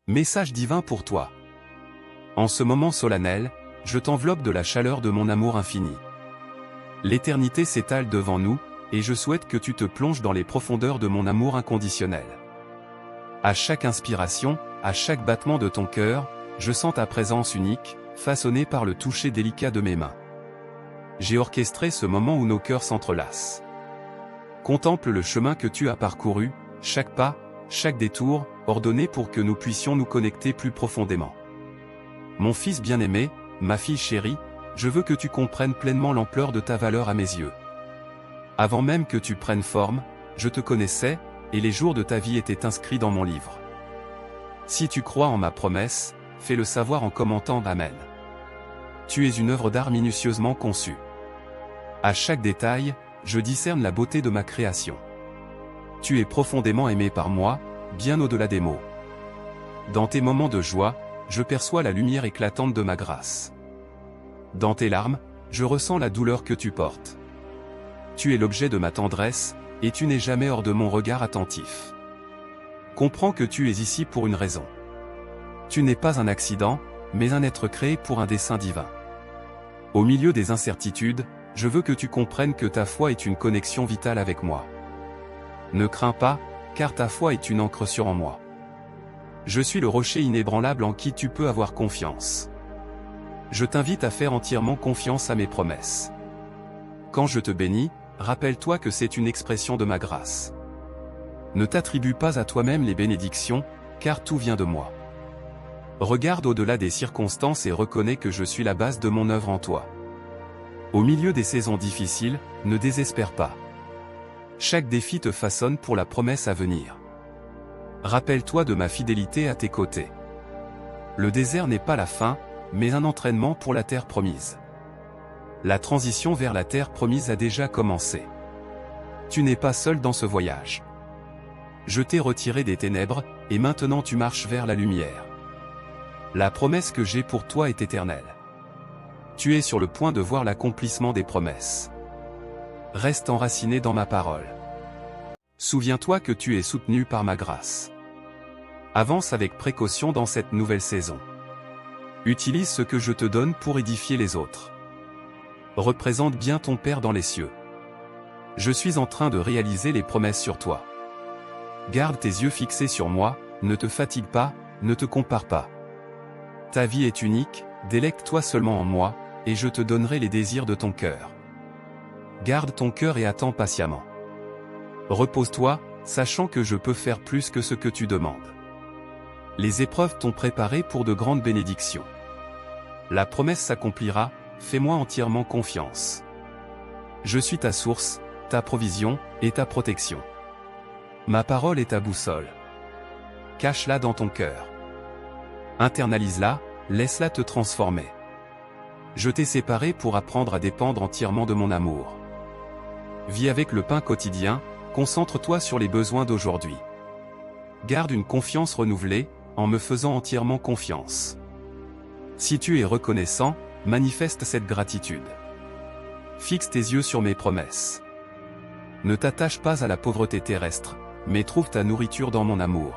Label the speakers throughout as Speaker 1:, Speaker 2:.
Speaker 1: Message divin pour toi. En ce moment solennel, je t'enveloppe de la chaleur de mon amour infini. L'éternité s'étale devant nous, et je souhaite que tu te plonges dans les profondeurs de mon amour inconditionnel. À chaque inspiration, à chaque battement de ton cœur, je sens ta présence unique, façonnée par le toucher délicat de mes mains. J'ai orchestré ce moment où nos cœurs s'entrelacent. Contemple le chemin que tu as parcouru, chaque pas, chaque détour, ordonné pour que nous puissions nous connecter plus profondément. Mon fils bien-aimé, ma fille chérie, je veux que tu comprennes pleinement l'ampleur de ta valeur à mes yeux. Avant même que tu prennes forme, je te connaissais, et les jours de ta vie étaient inscrits dans mon livre. Si tu crois en ma promesse, fais-le savoir en commentant Amen. Tu es une œuvre d'art minutieusement conçue. À chaque détail, je discerne la beauté de ma création. Tu es profondément aimé par moi, bien au-delà des mots. Dans tes moments de joie, je perçois la lumière éclatante de ma grâce. Dans tes larmes, je ressens la douleur que tu portes. Tu es l'objet de ma tendresse, et tu n'es jamais hors de mon regard attentif. Comprends que tu es ici pour une raison. Tu n'es pas un accident, mais un être créé pour un dessein divin. Au milieu des incertitudes, je veux que tu comprennes que ta foi est une connexion vitale avec moi. Ne crains pas, car ta foi est une encre sûre en moi. Je suis le rocher inébranlable en qui tu peux avoir confiance. Je t'invite à faire entièrement confiance à mes promesses. Quand je te bénis, rappelle-toi que c'est une expression de ma grâce. Ne t'attribue pas à toi-même les bénédictions, car tout vient de moi. Regarde au-delà des circonstances et reconnais que je suis la base de mon œuvre en toi. Au milieu des saisons difficiles, ne désespère pas. Chaque défi te façonne pour la promesse à venir. Rappelle-toi de ma fidélité à tes côtés. Le désert n'est pas la fin, mais un entraînement pour la terre promise. La transition vers la terre promise a déjà commencé. Tu n'es pas seul dans ce voyage. Je t'ai retiré des ténèbres, et maintenant tu marches vers la lumière. La promesse que j'ai pour toi est éternelle. Tu es sur le point de voir l'accomplissement des promesses. Reste enraciné dans ma parole. Souviens-toi que tu es soutenu par ma grâce. Avance avec précaution dans cette nouvelle saison. Utilise ce que je te donne pour édifier les autres. Représente bien ton Père dans les cieux. Je suis en train de réaliser les promesses sur toi. Garde tes yeux fixés sur moi, ne te fatigue pas, ne te compare pas. Ta vie est unique, délecte-toi seulement en moi, et je te donnerai les désirs de ton cœur. Garde ton cœur et attends patiemment. Repose-toi, sachant que je peux faire plus que ce que tu demandes. Les épreuves t'ont préparé pour de grandes bénédictions. La promesse s'accomplira, fais-moi entièrement confiance. Je suis ta source, ta provision, et ta protection. Ma parole est ta boussole. Cache-la dans ton cœur. Internalise-la, laisse-la te transformer. Je t'ai séparé pour apprendre à dépendre entièrement de mon amour. Vis avec le pain quotidien, concentre-toi sur les besoins d'aujourd'hui. Garde une confiance renouvelée, en me faisant entièrement confiance. Si tu es reconnaissant, manifeste cette gratitude. Fixe tes yeux sur mes promesses. Ne t'attache pas à la pauvreté terrestre, mais trouve ta nourriture dans mon amour.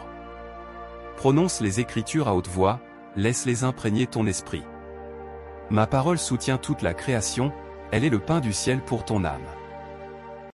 Speaker 1: Prononce les Écritures à haute voix, laisse-les imprégner ton esprit. Ma parole soutient toute la création, elle est le pain du ciel pour ton âme.